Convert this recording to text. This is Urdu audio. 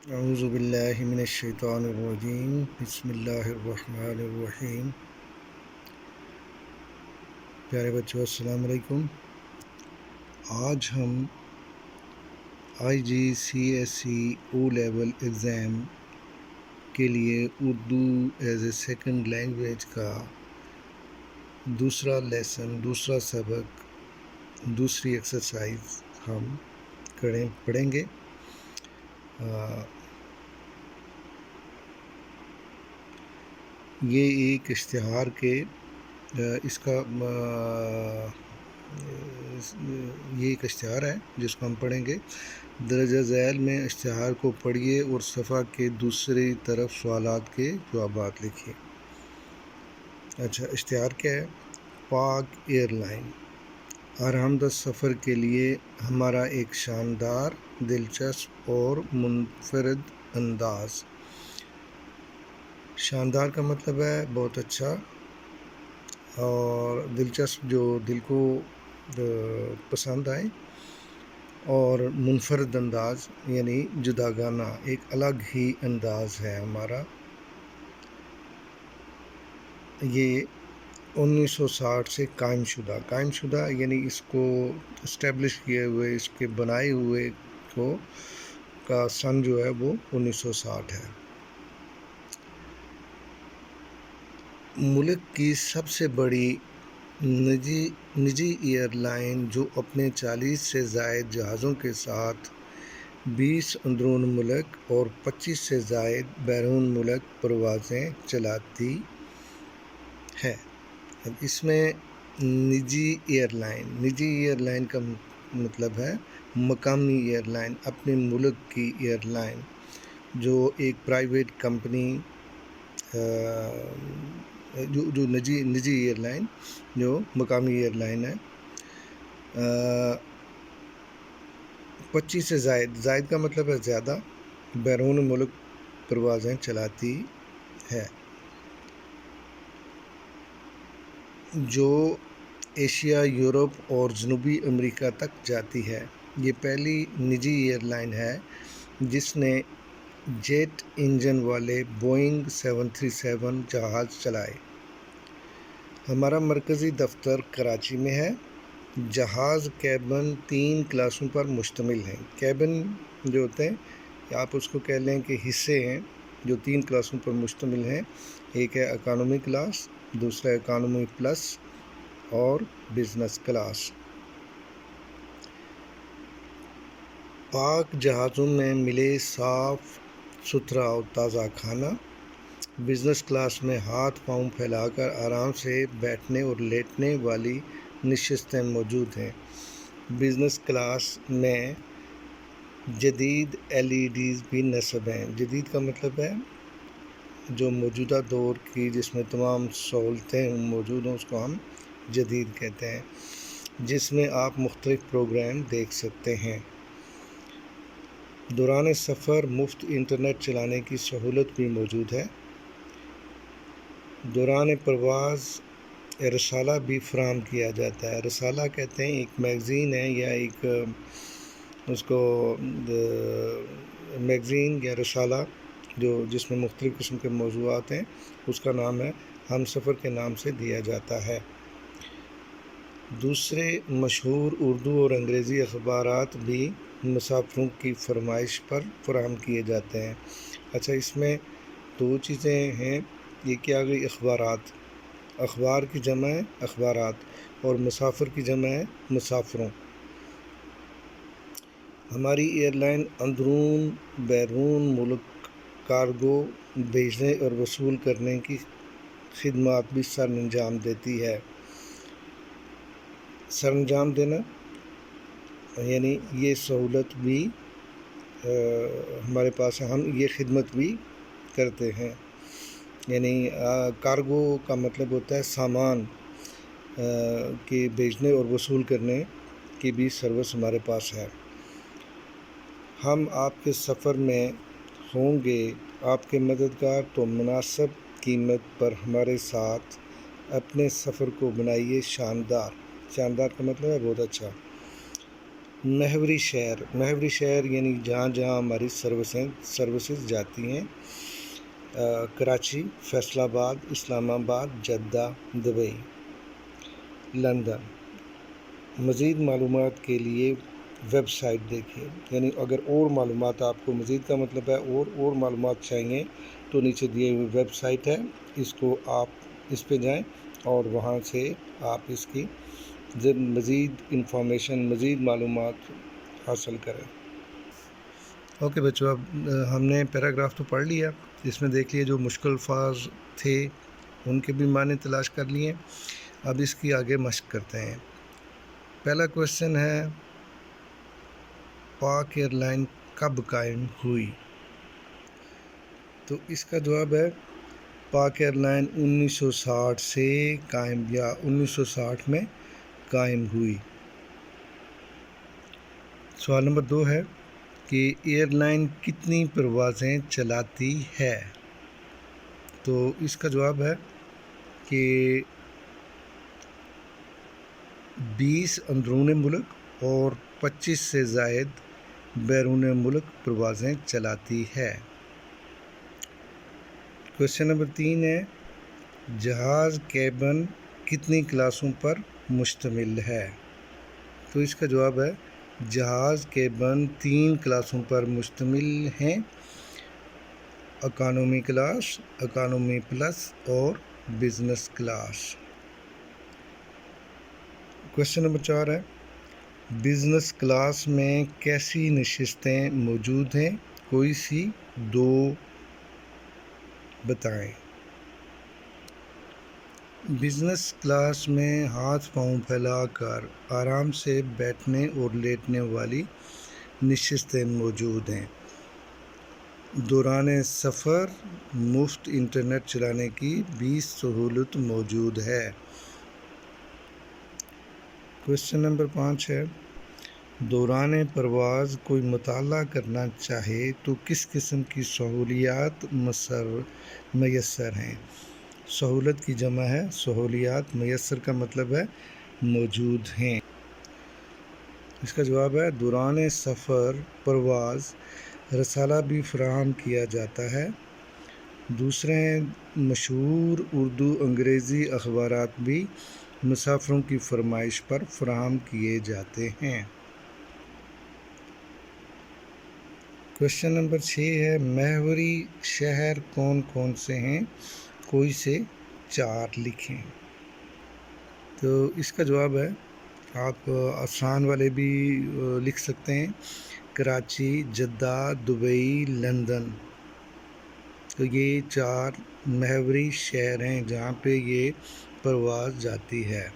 اعوذ باللہ من الشیطان الرجیم بسم اللہ الرحمن الرحیم۔ پیارے بچوں السلام علیکم۔ آج ہم IGCSE او لیول ایگزام کے لیے Urdu as a second language کا دوسرا لیسن، دوسرا سبق، دوسری ایکسرسائز ہم پڑھیں گے۔ یہ ایک اشتہار کے اس کا یہ ایک اشتہار ہے جس کو ہم پڑھیں گے۔ درجہ ذیل میں اشتہار کو پڑھیے اور صفحہ کے دوسری طرف سوالات کے جوابات لکھیے۔ اچھا، اشتہار کیا ہے؟ پاک ایئر لائن آرامدہ سفر کے لیے ہمارا ایک شاندار، دلچسپ اور منفرد انداز۔ شاندار کا مطلب ہے بہت اچھا، اور دلچسپ جو دل کو پسند آئے، اور منفرد انداز یعنی جداگانہ، ایک الگ ہی انداز ہے ہمارا۔ یہ 1960 سے قائم شدہ یعنی اس کو اسٹیبلش کیے ہوئے، اس کے بنائے ہوئے کا سن جو ہے وہ 1960 ہے۔ ملک کی سب سے بڑی نجی ایئر لائن جو اپنے 40 سے زائد جہازوں کے ساتھ 20 اندرون ملک اور 25 سے زائد بیرون ملک پروازیں چلاتی ہے۔ اس میں نجی ایئر لائن کا مطلب ہے مقامی ایئر لائن، اپنے ملک کی ایئر لائن، جو ایک پرائیویٹ کمپنی، جو نجی ایئر لائن جو مقامی ایئر لائن ہے۔ 25 سے زائد کا مطلب ہے زیادہ، بیرون ملک پروازیں چلاتی ہے، جو ایشیا، یورپ اور جنوبی امریکہ تک جاتی ہے۔ یہ پہلی نجی ایئر لائن ہے جس نے جیٹ انجن والے بوئنگ 737 جہاز چلائے۔ ہمارا مرکزی دفتر کراچی میں ہے۔ جہاز کیبن 3 کلاسوں پر مشتمل ہیں۔ کیبن جو ہوتے ہیں، آپ اس کو کہہ لیں کہ حصے ہیں جو 3 کلاسوں پر مشتمل ہیں۔ ایک ہے اکانومی کلاس، دوسرا اکانومی پلس اور بزنس کلاس۔ پاک جہازوں میں ملے صاف ستھرا اور تازہ کھانا۔ بزنس کلاس میں ہاتھ پاؤں پھیلا کر آرام سے بیٹھنے اور لیٹنے والی نشستیں موجود ہیں۔ بزنس کلاس میں جدید LEDs بھی نصب ہیں۔ جدید کا مطلب ہے جو موجودہ دور کی جس میں تمام سہولتیں موجود ہیں، اس کو ہم جدید کہتے ہیں، جس میں آپ مختلف پروگرام دیکھ سکتے ہیں۔ دوران سفر مفت انٹرنیٹ چلانے کی سہولت بھی موجود ہے۔ دوران پرواز رسالہ بھی فراہم کیا جاتا ہے۔ رسالہ کہتے ہیں ایک میگزین ہے، یا ایک اس کو میگزین یا رسالہ جس میں مختلف قسم کے موضوعات ہیں، اس کا نام ہے ہم سفر کے نام سے دیا جاتا ہے۔ دوسرے مشہور اردو اور انگریزی اخبارات بھی مسافروں کی فرمائش پر فراہم کیے جاتے ہیں۔ اچھا، اس میں 2 چیزیں ہیں۔ یہ کیا گئی؟ اخبارات۔ اخبار کی جمع ہے اخبارات، اور مسافر کی جمع ہے مسافروں۔ ہماری ایئر لائن اندرون بیرون ملک کارگو بھیجنے اور وصول کرنے کی خدمات بھی سر انجام دیتی ہے۔ سر انجام دینا یعنی یہ سہولت بھی ہمارے پاس ہے، ہم یہ خدمت بھی کرتے ہیں۔ یعنی کارگو کا مطلب ہوتا ہے سامان کے بھیجنے اور وصول کرنے کی بھی سروس ہمارے پاس ہے۔ ہم آپ کے سفر میں ہوں گے آپ کے مددگار، تو مناسب قیمت پر ہمارے ساتھ اپنے سفر کو بنائیے شاندار۔ شاندار کا مطلب ہے بہت اچھا۔ محوری شہر یعنی جہاں جہاں ہماری سروسز جاتی ہیں: کراچی، فیصل آباد، اسلام آباد، جدہ، دبئی، لندن۔ مزید معلومات کے لیے ویب سائٹ دیکھیں، یعنی اگر اور معلومات آپ کو مزید کا مطلب ہے اور معلومات چاہیے تو نیچے دیے ہوئے ویب سائٹ ہے، آپ اس پہ جائیں اور وہاں سے آپ اس کی مزید انفارمیشن، مزید معلومات حاصل کریں۔ اوکے بچوں، اب ہم نے پیراگراف تو پڑھ لیا، اس میں دیکھ لیے جو مشکل الفاظ تھے ان کے بھی معنی تلاش کر لیے۔ اب اس کی آگے مشق کرتے ہیں۔ پہلا کویشچن ہے، پاک ایئر لائن کب قائم ہوئی؟ تو اس کا جواب ہے پاک ایئر لائن 1960 سے قائم، یا 1960 میں قائم ہوئی۔ سوال نمبر 2 ہے کہ ایئر لائن کتنی پروازیں چلاتی ہے؟ تو اس کا جواب ہے کہ 20 اندرون ملک اور 25 سے زائد بیرون ملک پروازیں چلاتی ہے۔ کویشچن نمبر 3 ہے، جہاز کیبن کتنی کلاسوں پر مشتمل ہے؟ تو اس کا جواب ہے جہاز کیبن 3 کلاسوں پر مشتمل ہیں: اکانومی کلاس، اکانومی پلس اور بزنس کلاس۔ کویشچن نمبر 4 ہے، بزنس کلاس میں کیسی نشستیں موجود ہیں؟ کوئی سی 2 بتائیں۔ بزنس کلاس میں ہاتھ پاؤں پھیلا کر آرام سے بیٹھنے اور لیٹنے والی نشستیں موجود ہیں۔ دوران سفر مفت انٹرنیٹ چلانے کی بھی سہولت موجود ہے۔ کویشچن نمبر 5 ہے، دوران پرواز کوئی مطالعہ کرنا چاہے تو کس قسم کی سہولیات میسر ہیں؟ سہولت کی جمع ہے سہولیات، میسر کا مطلب ہے موجود ہیں۔ اس کا جواب ہے دوران سفر پرواز رسالہ بھی فراہم کیا جاتا ہے۔ دوسرے مشہور اردو انگریزی اخبارات بھی مسافروں کی فرمائش پر فراہم کیے جاتے ہیں۔ کویشچن نمبر 6 ہے، محوری شہر کون کون سے ہیں؟ کوئی سے 4 لکھیں۔ تو اس کا جواب ہے، آپ آسان والے بھی لکھ سکتے ہیں: کراچی، جدہ، دبئی، لندن۔ تو یہ 4 محوری شہر ہیں جہاں پہ یہ پرواز جاتی ہے۔